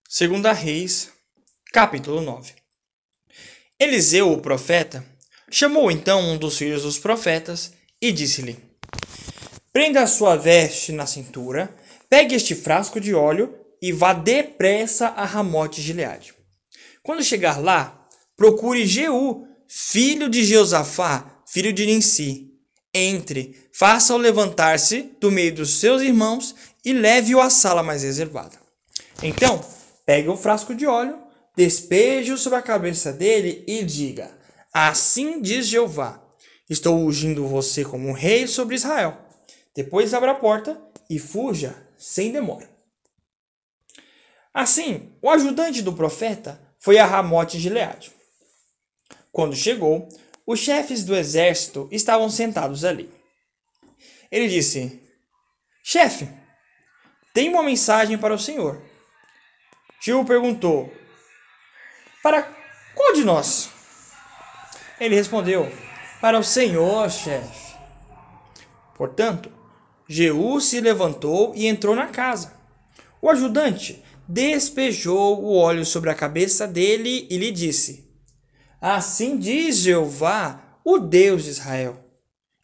Segunda Reis, capítulo 9. Eliseu, o profeta, chamou então um dos filhos dos profetas e disse-lhe: Prenda a sua veste na cintura, pegue este frasco de óleo e vá depressa a Ramote-Gileade. Quando chegar lá, procure Jeú, filho de Jeosafá, filho de Ninsi. Entre, faça-o levantar-se do meio dos seus irmãos e leve-o à sala mais reservada. Então, pegue o frasco de óleo, despeje-o sobre a cabeça dele e diga: Assim diz Jeová, estou ungindo você como rei sobre Israel. Depois abra a porta e fuja sem demora. Assim, o ajudante do profeta foi a Ramote-Gileade. Quando chegou, os chefes do exército estavam sentados ali. Ele disse: Chefe, tenho uma mensagem para o senhor. Jeú perguntou: Para qual de nós? Ele respondeu: Para o senhor, chefe. Portanto, Jeú se levantou e entrou na casa. O ajudante despejou o óleo sobre a cabeça dele e lhe disse: Assim diz Jeová, o Deus de Israel: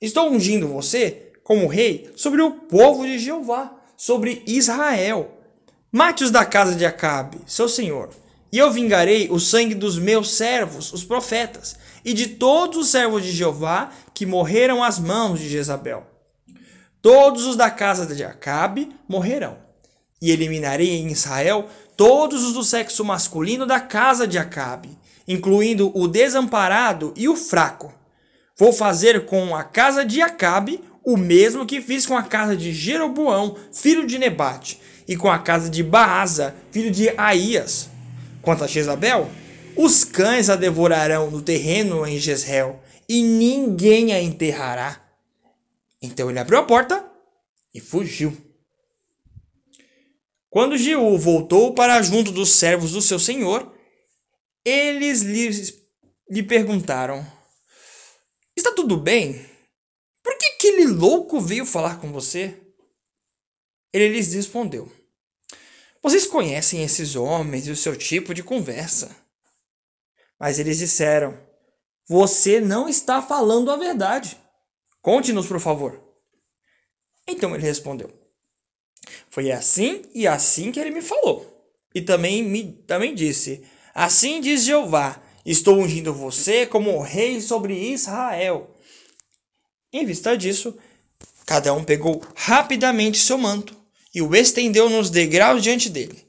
Estou ungindo você como rei sobre o povo de Jeová, sobre Israel. Mate-os da casa de Acabe, seu senhor, e eu vingarei o sangue dos meus servos, os profetas, e de todos os servos de Jeová que morreram às mãos de Jezabel. Todos os da casa de Acabe morrerão, e eliminarei em Israel todos os do sexo masculino da casa de Acabe, incluindo o desamparado e o fraco. Vou fazer com a casa de Acabe o mesmo que fiz com a casa de Jeroboão, filho de Nebate, e com a casa de Baasa, filho de Aías. Quanto a Jezabel, os cães a devorarão no terreno em Jezreel, e ninguém a enterrará. Então ele abriu a porta e fugiu. Quando Jeú voltou para junto dos servos do seu senhor, eles lhe perguntaram: Está tudo bem? Por que aquele louco veio falar com você? Ele lhes respondeu: Vocês conhecem esses homens e o seu tipo de conversa. Mas eles disseram: Você não está falando a verdade. Conte-nos, por favor. Então ele respondeu: Foi assim e assim que ele me falou. E também disse: Assim diz Jeová, estou ungindo você como rei sobre Israel. Em vista disso, cada um pegou rapidamente seu manto e o estendeu nos degraus diante dele.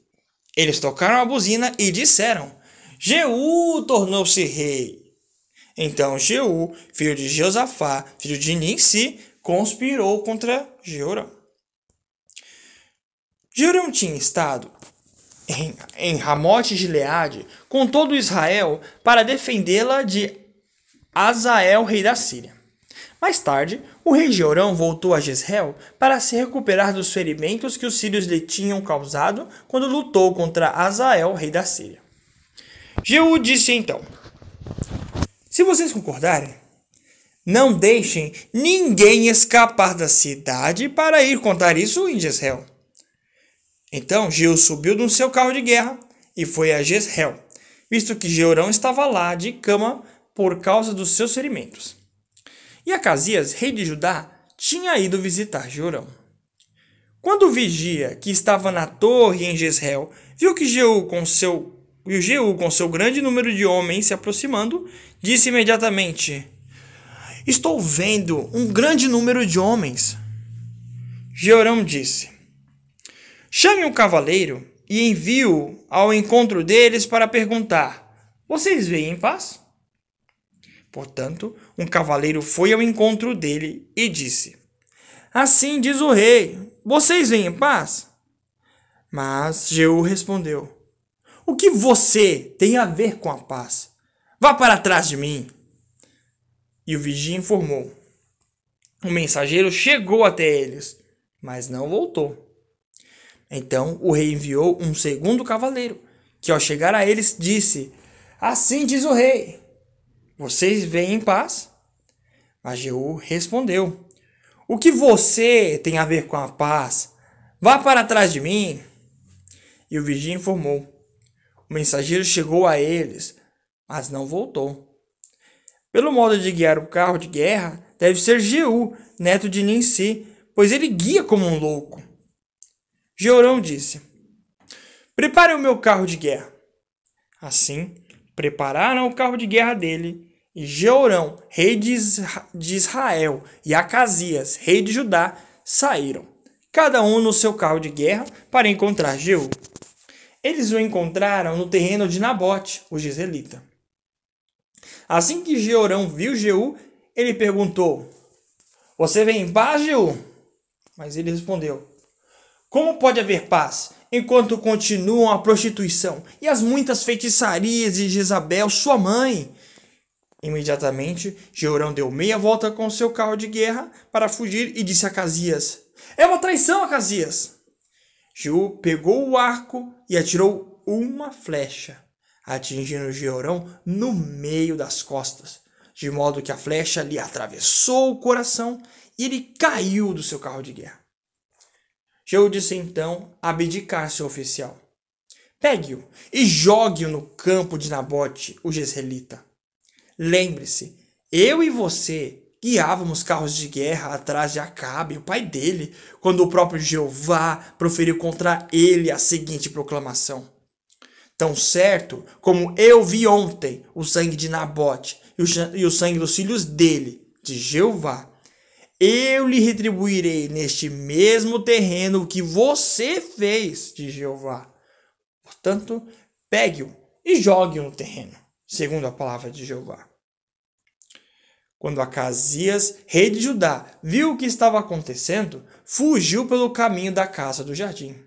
Eles tocaram a buzina e disseram: Jeú tornou-se rei. Então Jeú, filho de Jeosafá, filho de Ninsi, conspirou contra Jeorão. Jeorão tinha estado em Ramote-Gileade com todo Israel para defendê-la de Azael, rei da Síria. Mais tarde, o rei Jeorão voltou a Jezreel para se recuperar dos ferimentos que os sírios lhe tinham causado quando lutou contra Azael, rei da Síria. Jeú disse então: Se vocês concordarem, não deixem ninguém escapar da cidade para ir contar isso em Jezreel. Então Jeú subiu no seu carro de guerra e foi a Jezreel, visto que Jeorão estava lá de cama por causa dos seus ferimentos. E Acasias, rei de Judá, tinha ido visitar Jeorão. Quando o vigia, que estava na torre em Jezreel, viu Jeú com seu grande número de homens se aproximando, disse imediatamente: Estou vendo um grande número de homens. Jeorão disse: Chame um cavaleiro e envie-o ao encontro deles para perguntar: Vocês vêm em paz? Portanto, um cavaleiro foi ao encontro dele e disse: Assim diz o rei, vocês vêm em paz? Mas Jeú respondeu: O que você tem a ver com a paz? Vá para trás de mim. E o vigia informou: O mensageiro chegou até eles, mas não voltou. Então o rei enviou um segundo cavaleiro, que ao chegar a eles disse: Assim diz o rei, vocês vêm em paz? Mas Jeú respondeu: O que você tem a ver com a paz? Vá para trás de mim. E o vigia informou. O mensageiro chegou a eles, mas não voltou. Pelo modo de guiar o carro de guerra, deve ser Jeú, neto de Ninsi, pois ele guia como um louco. Jeorão disse: prepare o meu carro de guerra. Assim, prepararam o carro de guerra dele, e Jeorão, rei de Israel, e Acasias, rei de Judá, saíram, cada um no seu carro de guerra, para encontrar Jeú. Eles o encontraram no terreno de Nabote, o jezreelita. Assim que Jeorão viu Jeú, ele perguntou: você vem em paz, Jeú? Mas ele respondeu: como pode haver paz enquanto continuam a prostituição e as muitas feitiçarias de Jezabel, sua mãe? Imediatamente, Jeorão deu meia volta com seu carro de guerra para fugir e disse a Acasias: é uma traição, Acasias! Jeú pegou o arco e atirou uma flecha, atingindo Jeorão no meio das costas, de modo que a flecha lhe atravessou o coração e ele caiu do seu carro de guerra. Jeú disse então abdicar seu oficial: pegue-o e jogue-o no campo de Nabote, o jezreelita. Lembre-se, eu e você guiávamos carros de guerra atrás de Acabe, o pai dele, quando o próprio Jeová proferiu contra ele a seguinte proclamação: tão certo como eu vi ontem o sangue de Nabote e o sangue dos filhos dele, de Jeová, eu lhe retribuirei neste mesmo terreno o que você fez, de Jeová. Portanto, pegue-o e jogue-o no terreno, segundo a palavra de Jeová. Quando Acasias, rei de Judá, viu o que estava acontecendo, fugiu pelo caminho da casa do jardim.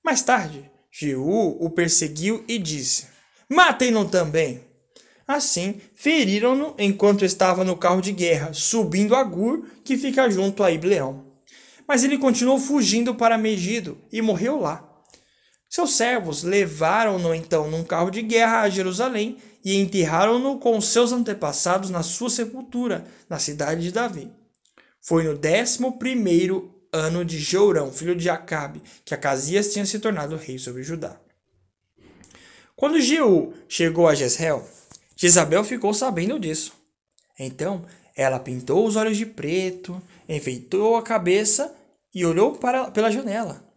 Mais tarde, Jeú o perseguiu e disse: matem-no também. Assim, feriram-no enquanto estava no carro de guerra, subindo a Gur, que fica junto a Ibleão. Mas ele continuou fugindo para Megido e morreu lá. Seus servos levaram-no então num carro de guerra a Jerusalém e enterraram-no com seus antepassados na sua sepultura, na cidade de Davi. Foi no 11º ano de Jeorão, filho de Acabe, que Acasias tinha se tornado rei sobre Judá. Quando Jeú chegou a Jezreel, Jezabel ficou sabendo disso. Então ela pintou os olhos de preto, enfeitou a cabeça e olhou pela janela.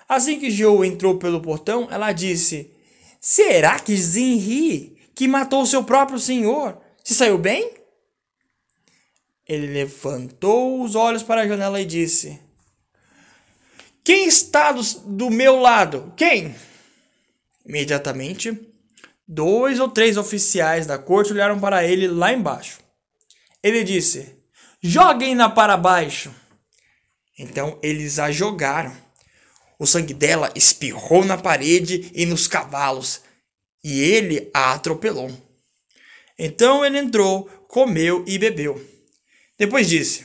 Assim que Jeú entrou pelo portão, ela disse: será que Zinri, que matou seu próprio senhor, se saiu bem? Ele levantou os olhos para a janela e disse: quem está do meu lado? Quem? Imediatamente, 2 ou 3 oficiais da corte olharam para ele lá embaixo. Ele disse: joguem-na para baixo. Então eles a jogaram. O sangue dela espirrou na parede e nos cavalos, e ele a atropelou. Então ele entrou, comeu e bebeu. Depois disse: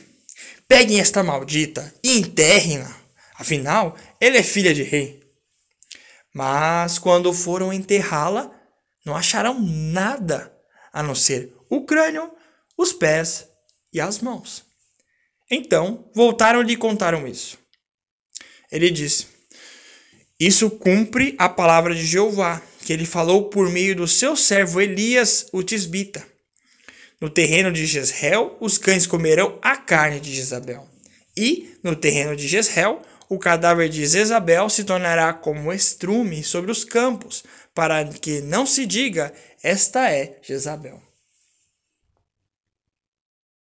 peguem esta maldita e enterrem-na, afinal, ela é filha de rei. Mas quando foram enterrá-la, não acharam nada, a não ser o crânio, os pés e as mãos. Então voltaram e lhe contaram isso. Ele disse: isso cumpre a palavra de Jeová, que ele falou por meio do seu servo Elias, o tisbita. No terreno de Jezreel, os cães comerão a carne de Jezabel. E, no terreno de Jezreel, o cadáver de Jezabel se tornará como estrume sobre os campos, para que não se diga: esta é Jezabel.